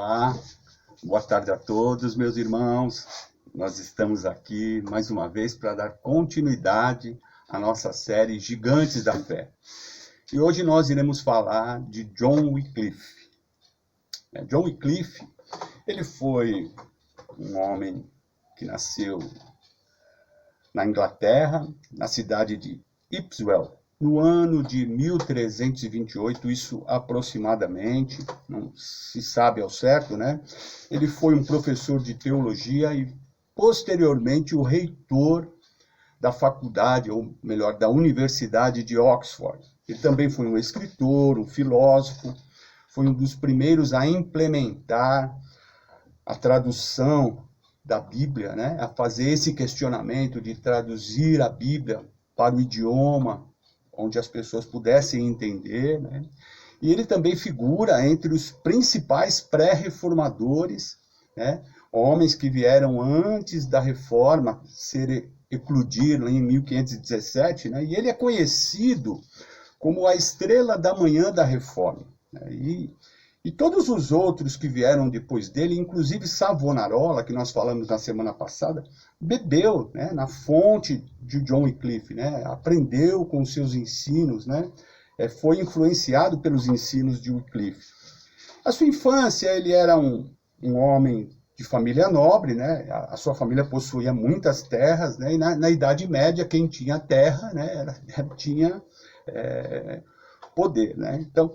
Olá, boa tarde a todos, meus irmãos. Nós estamos aqui mais uma vez para dar continuidade à nossa série Gigantes da Fé. E hoje nós iremos falar de John Wycliffe. John Wycliffe, ele foi um homem que nasceu na Inglaterra, na cidade de Ipswell, no ano de 1328, isso aproximadamente, não se sabe ao certo, né? Ele foi um professor de teologia e, posteriormente, o reitor da faculdade, ou melhor, da Universidade de Oxford. Ele também foi um escritor, um filósofo, foi um dos primeiros a implementar a tradução da Bíblia, né? A fazer esse questionamento de traduzir a Bíblia para o idioma onde as pessoas pudessem entender, né? E ele também figura entre os principais pré-reformadores, né? Homens que vieram antes da reforma eclodir em 1517, né? E ele é conhecido como a estrela da manhã da reforma, né? E todos os outros que vieram depois dele, inclusive Savonarola, que nós falamos na semana passada, bebeu, né, na fonte de John Wycliffe, né, aprendeu com os seus ensinos, né, foi influenciado pelos ensinos de Wycliffe. A sua infância, ele era um homem de família nobre, né, a sua família possuía muitas terras, né, e na Idade Média, quem tinha terra, né, tinha poder, né, então...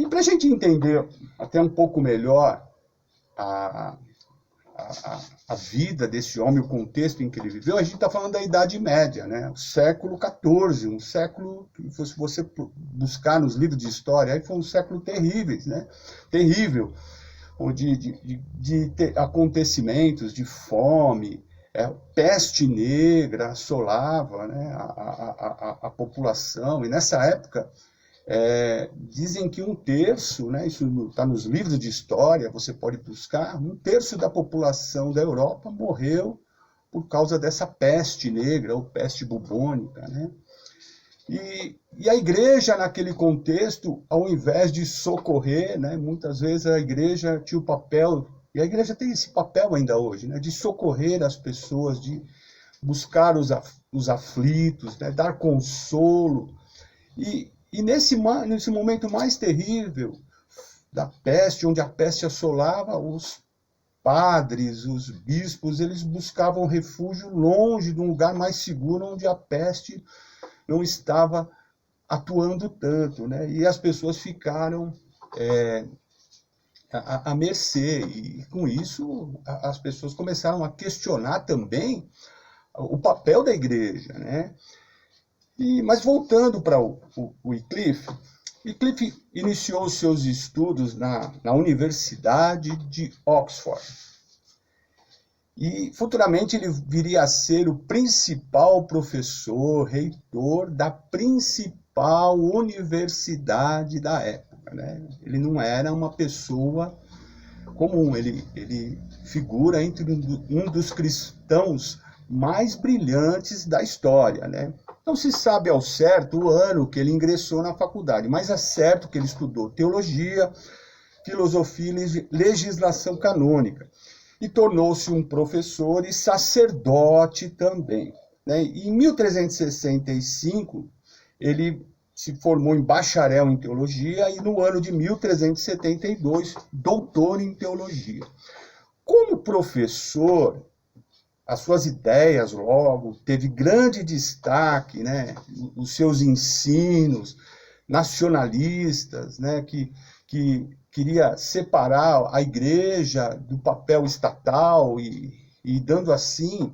E para a gente entender até um pouco melhor a vida desse homem, o contexto em que ele viveu, a gente está falando da Idade Média, né? O século XIV, um século que, se você buscar nos livros de história, aí foi um século terrível, né? Terrível, onde de acontecimentos de fome, peste negra assolava, né, a população, e nessa época... dizem que 1/3, né, isso está nos livros de história, você pode buscar, 1/3 da população da Europa morreu por causa dessa peste negra, ou peste bubônica, né? E a igreja, naquele contexto, ao invés de socorrer, né, muitas vezes a igreja tinha o papel, e a igreja tem esse papel ainda hoje, né, de socorrer as pessoas, de buscar os aflitos, né, dar consolo. E nesse momento mais terrível da peste, onde a peste assolava, os padres, os bispos, eles buscavam refúgio longe de um lugar mais seguro, onde a peste não estava atuando tanto, né? E as pessoas ficaram à mercê. E com isso, as pessoas começaram a questionar também o papel da igreja, né? Mas voltando para o Wycliffe, Wycliffe iniciou os seus estudos na Universidade de Oxford. E futuramente ele viria a ser o principal professor, reitor da principal universidade da época, né? Ele não era uma pessoa comum, ele figura entre um dos cristãos mais brilhantes da história, né? Não se sabe ao certo o ano que ele ingressou na faculdade, mas é certo que ele estudou teologia, filosofia e legislação canônica, e tornou-se um professor e sacerdote também, né? Em 1365, ele se formou em bacharel em teologia e no ano de 1372, doutor em teologia. Como professor, as suas ideias, logo, teve grande destaque, né? Os seus ensinos nacionalistas, né? Que queria separar a igreja do papel estatal e dando assim,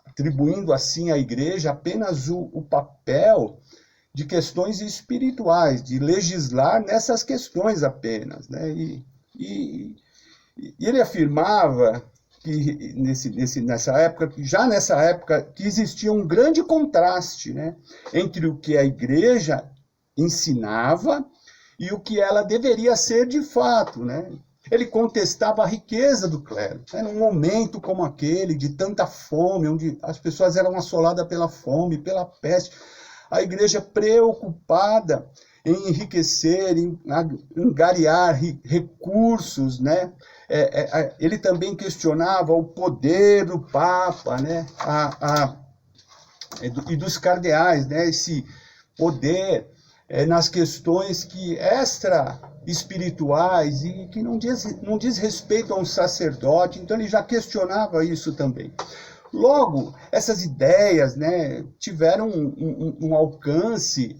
atribuindo assim à igreja apenas o papel de questões espirituais, de legislar nessas questões apenas, né? E ele afirmava que nessa época, que existia um grande contraste, né, entre o que a igreja ensinava e o que ela deveria ser de fato, né? Ele contestava a riqueza do clero, né? Num momento como aquele, de tanta fome, onde as pessoas eram assoladas pela fome, pela peste, a igreja preocupada em enriquecer, em angariar recursos, né? Ele também questionava o poder do Papa, né? E dos cardeais, né? Esse poder nas questões que extra-espirituais e que não diz respeito a um sacerdote, então ele já questionava isso também. Logo, essas ideias, né, tiveram um alcance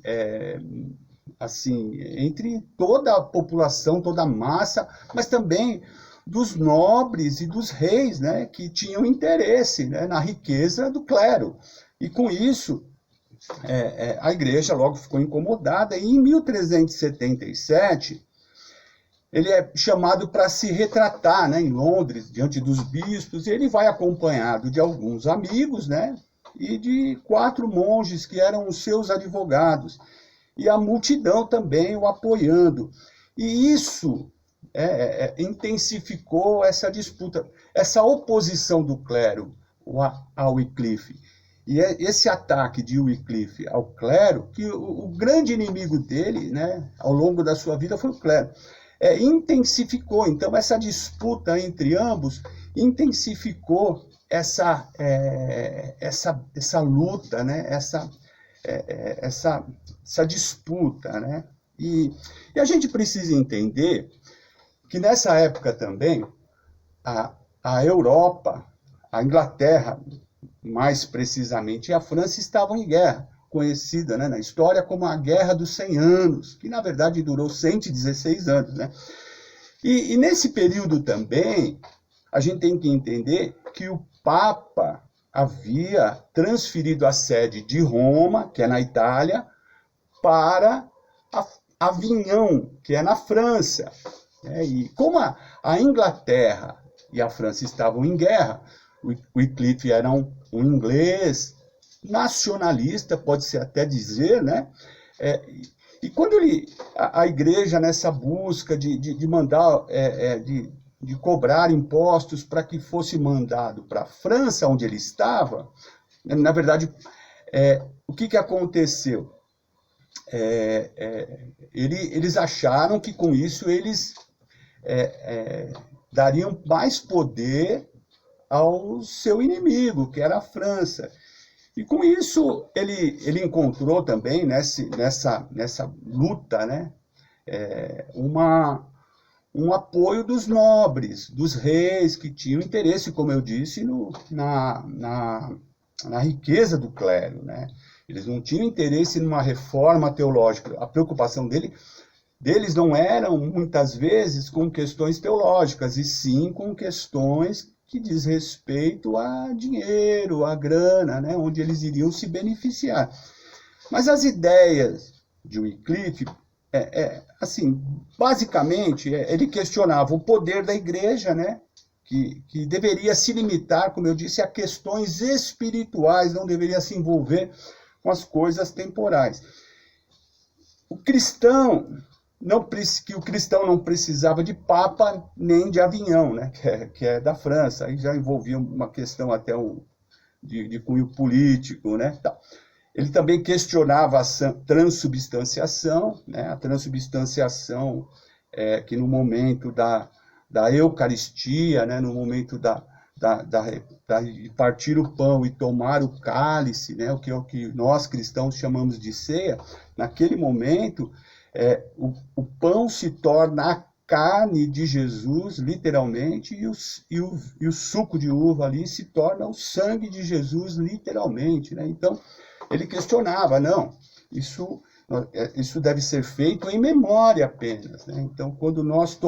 assim, entre toda a população, toda a massa, mas também dos nobres e dos reis, né, que tinham interesse, né, na riqueza do clero. E com isso, a igreja logo ficou incomodada, e em 1377, ele é chamado para se retratar, né, em Londres, diante dos bispos, e ele vai acompanhado de alguns amigos, né, e de 4 monges que eram os seus advogados, e a multidão também o apoiando. E isso intensificou essa disputa, essa oposição do clero ao Wycliffe. E esse ataque de Wycliffe ao clero, que o grande inimigo dele, né, ao longo da sua vida foi o clero, intensificou. Então, essa disputa entre ambos intensificou essa luta, né, essa disputa, né? E a gente precisa entender que nessa época também a Europa, a Inglaterra, mais precisamente, e a França estavam em guerra, conhecida, né, na história como a Guerra dos 100 Anos, que na verdade durou 116 anos, né? E nesse período também, a gente tem que entender que o Papa havia transferido a sede de Roma, que é na Itália, para Avignon, que é na França. E como a Inglaterra e a França estavam em guerra, o Wycliffe era um inglês nacionalista, pode-se até dizer, né? E quando a igreja, nessa busca de mandar, de cobrar impostos para que fosse mandado para a França, onde ele estava, na verdade, o que aconteceu? Eles acharam que com isso eles dariam mais poder ao seu inimigo, que era a França. E com isso ele encontrou também nessa luta, né, um apoio dos nobres, dos reis, que tinham interesse, como eu disse, na riqueza do clero, né? Eles não tinham interesse numa reforma teológica. A preocupação deles não eram, muitas vezes, com questões teológicas, e sim com questões que diz respeito a dinheiro, a grana, né, onde eles iriam se beneficiar. Mas as ideias de Wycliffe, assim, basicamente, ele questionava o poder da igreja, né, que deveria se limitar, como eu disse, a questões espirituais, não deveria se envolver com as coisas temporais. O cristão não precisava de papa nem de Avignon, né, que é da França. Aí já envolvia uma questão até de cunho político, né. Ele também questionava a transubstanciação, né, a transubstanciação que no momento da Eucaristia, né, no momento de partir o pão e tomar o cálice, né, o que nós cristãos chamamos de ceia, naquele momento, o pão se torna a carne de Jesus, literalmente, e o suco de uva ali se torna o sangue de Jesus, literalmente, né? Então, ele questionava, não, isso deve ser feito em memória apenas, né? Então, quando nós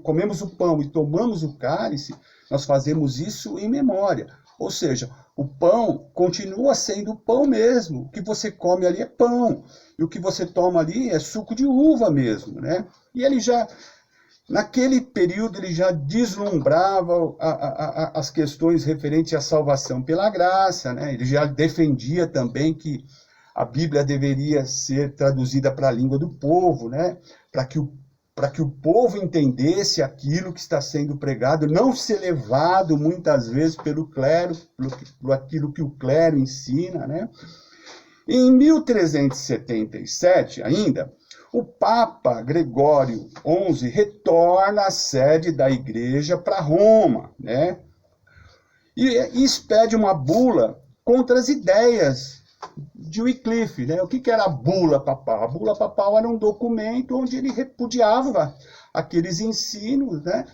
comemos o pão e tomamos o cálice, nós fazemos isso em memória. Ou seja, o pão continua sendo pão mesmo. O que você come ali é pão. E o que você toma ali é suco de uva mesmo, né? E ele já, naquele período, ele já deslumbrava as questões referentes à salvação pela graça, né? Ele já defendia também que a Bíblia deveria ser traduzida para a língua do povo, né? Para que o povo entendesse aquilo que está sendo pregado, não ser levado muitas vezes pelo clero, por aquilo que o clero ensina, né? Em 1377, ainda, o Papa Gregório XI retorna a sede da igreja para Roma, né? E expede uma bula contra as ideias de Wycliffe, né? O que era a bula papal? A bula papal era um documento onde ele repudiava aqueles ensinos, né?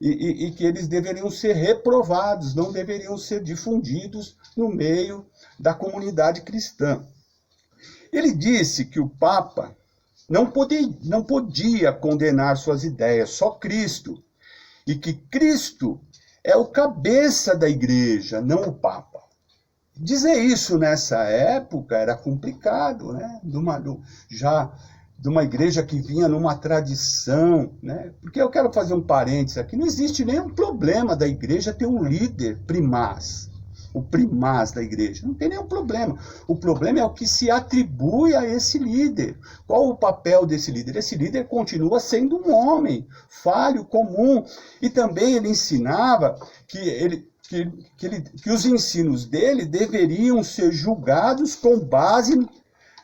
E que eles deveriam ser reprovados, não deveriam ser difundidos no meio da comunidade cristã. Ele disse que o Papa não podia condenar suas ideias, só Cristo, e que Cristo é o cabeça da igreja, não o Papa. Dizer isso nessa época era complicado, né? Já de uma igreja que vinha numa tradição, né? Porque eu quero fazer um parênteses aqui, não existe nenhum problema da igreja ter um líder primaz, o primaz da igreja, não tem nenhum problema. O problema é o que se atribui a esse líder. Qual o papel desse líder? Esse líder continua sendo um homem falho, comum, e também ele ensinava que os ensinos dele deveriam ser julgados com base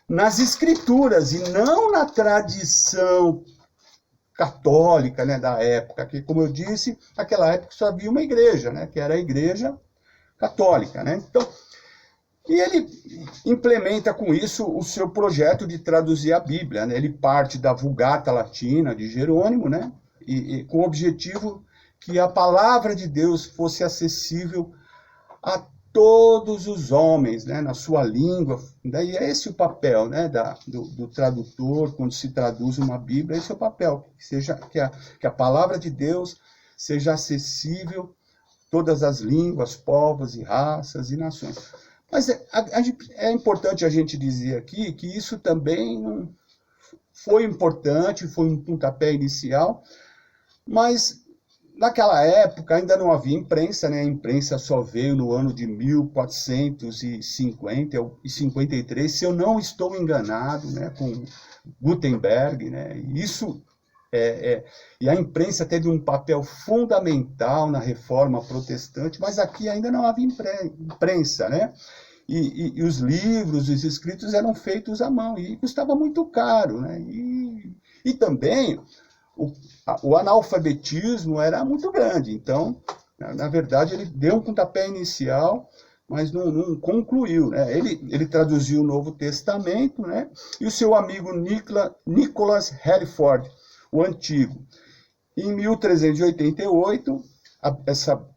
nas escrituras e não na tradição católica, né, da época, que, como eu disse, naquela época só havia uma igreja, né, que era a igreja católica, né? Então, e ele implementa com isso o seu projeto de traduzir a Bíblia, né? Ele parte da Vulgata Latina de Jerônimo, né? E com o objetivo que a palavra de Deus fosse acessível a todos os homens, né, na sua língua. Daí é esse o papel, né, do tradutor, quando se traduz uma Bíblia, esse é o papel, que a palavra de Deus seja acessível a todas as línguas, povos e raças e nações. Mas é importante a gente dizer aqui que isso também foi importante, foi um pontapé inicial, mas naquela época ainda não havia imprensa, né? A imprensa só veio no ano de 1450 e 53, se eu não estou enganado, né? Com Gutenberg, né? E a imprensa teve um papel fundamental na reforma protestante, mas aqui ainda não havia imprensa, né? E os livros, os escritos eram feitos à mão, e custava muito caro, né? E também o analfabetismo era muito grande. Então, na verdade, ele deu um pontapé inicial, mas não concluiu, né? Ele traduziu o Novo Testamento, né? E o seu amigo Nicholas Herford, o Antigo. Em 1388,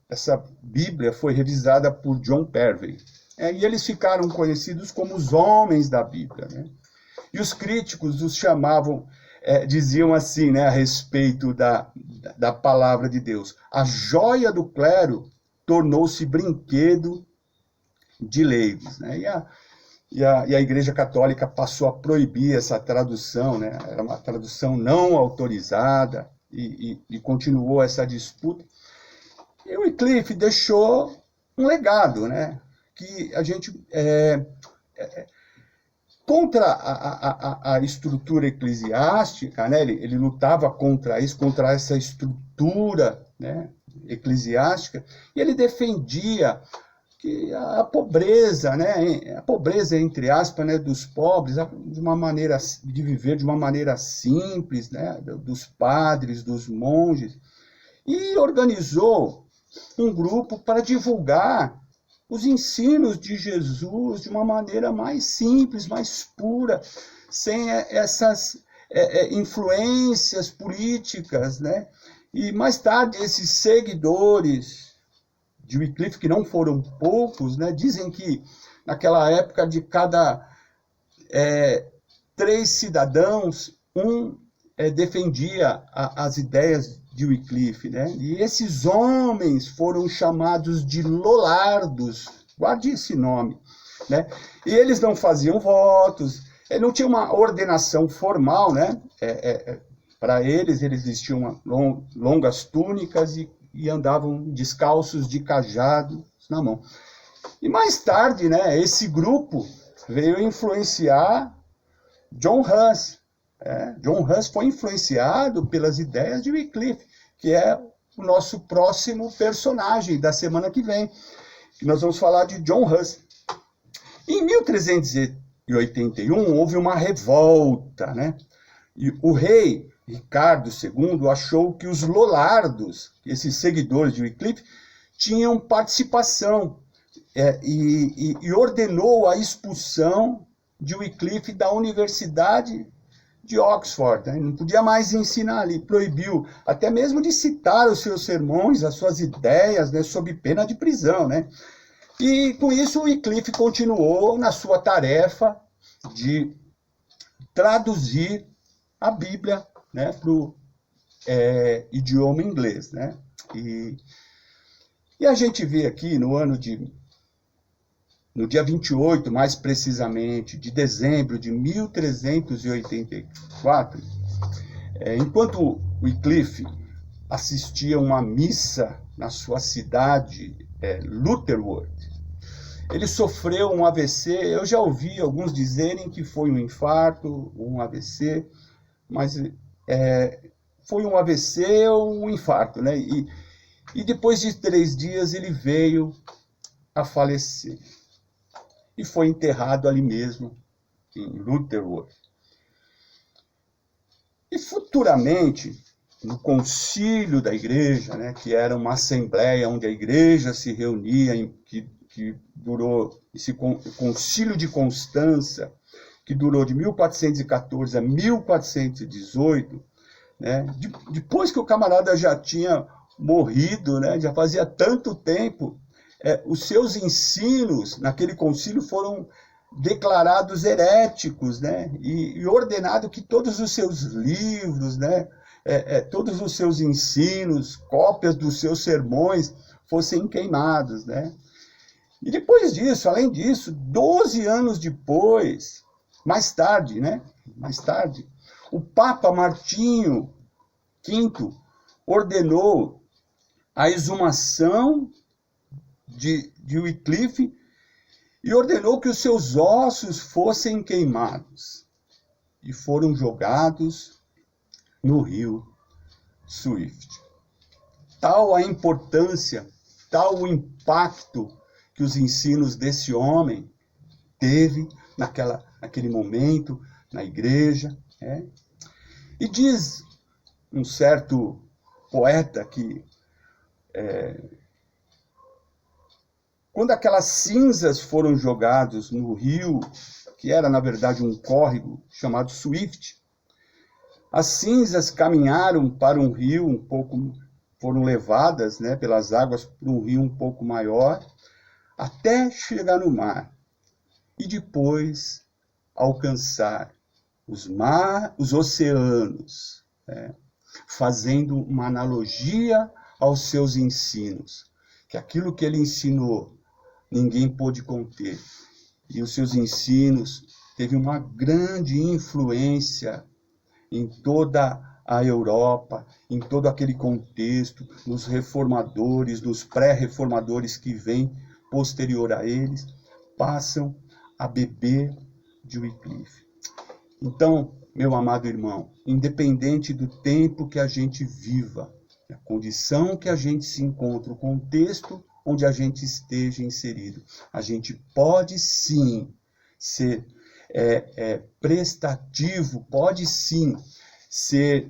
essa Bíblia foi revisada por John Pervey. E eles ficaram conhecidos como os homens da Bíblia, né? E os críticos os chamavam, diziam assim, né, a respeito da palavra de Deus: a joia do clero tornou-se brinquedo de leigos, né? E a Igreja Católica passou a proibir essa tradução, né? Era uma tradução não autorizada, e continuou essa disputa. E o Wycliffe deixou um legado, né? Que a gente... contra a estrutura eclesiástica, né? Ele lutava contra isso, contra essa estrutura, né, eclesiástica, e ele defendia que a pobreza, né, a pobreza, entre aspas, né, dos pobres, de viver de uma maneira simples, né, dos padres, dos monges, e organizou um grupo para divulgar os ensinos de Jesus de uma maneira mais simples, mais pura, sem essas influências políticas, né? E mais tarde, esses seguidores de Wycliffe, que não foram poucos, né, dizem que naquela época, de cada 3 cidadãos, um defendia as ideias de Wycliffe, né? E esses homens foram chamados de Lollardos, guarde esse nome, né? E eles não faziam votos, não tinha uma ordenação formal, né? Para eles vestiam longas túnicas e andavam descalços de cajado na mão. E mais tarde, né, esse grupo veio influenciar John Huss. John Huss foi influenciado pelas ideias de Wycliffe, que é o nosso próximo personagem da semana que vem. Nós vamos falar de John Huss. Em 1381, houve uma revolta, né, E o rei Ricardo II achou que os lollardos, esses seguidores de Wycliffe, tinham participação e ordenou a expulsão de Wycliffe da Universidade de Oxford. Né? Não podia mais ensinar ali, proibiu até mesmo de citar os seus sermões, as suas ideias, né, sob pena de prisão. Né? E com isso Wycliffe continuou na sua tarefa de traduzir a Bíblia, né, para o idioma inglês. Né? E a gente vê aqui no dia 28, mais precisamente, de dezembro de 1384, enquanto Wycliffe assistia uma missa na sua cidade, Lutterworth, ele sofreu um AVC. Eu já ouvi alguns dizerem que foi um infarto, um AVC, mas foi um AVC ou um infarto, né? E depois de 3 dias ele veio a falecer. E foi enterrado ali mesmo, em Lutterworth. E futuramente, no concílio da igreja, né, que era uma assembleia onde a igreja se reunia, que durou, esse concílio de Constança, que durou de 1414 a 1418, né, depois que o camarada já tinha morrido, né, já fazia tanto tempo, os seus ensinos naquele concílio foram declarados heréticos, né? E ordenado que todos os seus livros, né? Todos os seus ensinos, cópias dos seus sermões fossem queimados, né? E depois disso, além disso, 12 anos depois, mais tarde, né? Mais tarde, o Papa Martinho V ordenou a exumação de Wycliffe e ordenou que os seus ossos fossem queimados e foram jogados no rio Swift. Tal a importância, tal o impacto que os ensinos desse homem teve naquele momento, na igreja. E diz um certo poeta que quando aquelas cinzas foram jogadas no rio, que era, na verdade, um córrego chamado Swift, as cinzas caminharam para um rio foram levadas, né, pelas águas para um rio um pouco maior, até chegar no mar, e depois alcançar os oceanos, né, fazendo uma analogia aos seus ensinos, que aquilo que ele ensinou, ninguém pôde conter. E os seus ensinos teve uma grande influência em toda a Europa, em todo aquele contexto, nos reformadores, nos pré-reformadores que vêm posterior a eles, passam a beber de Wycliffe. Então, meu amado irmão, independente do tempo que a gente viva, a condição que a gente se encontra, o contexto onde a gente esteja inserido, a gente pode sim ser prestativo, pode sim ser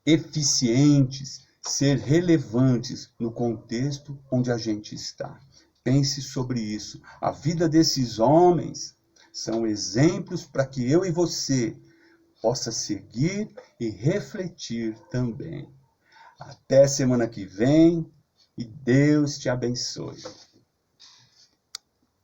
eficientes, ser relevantes no contexto onde a gente está. Pense sobre isso. A vida desses homens são exemplos para que eu e você possa seguir e refletir também. Até semana que vem e Deus te abençoe.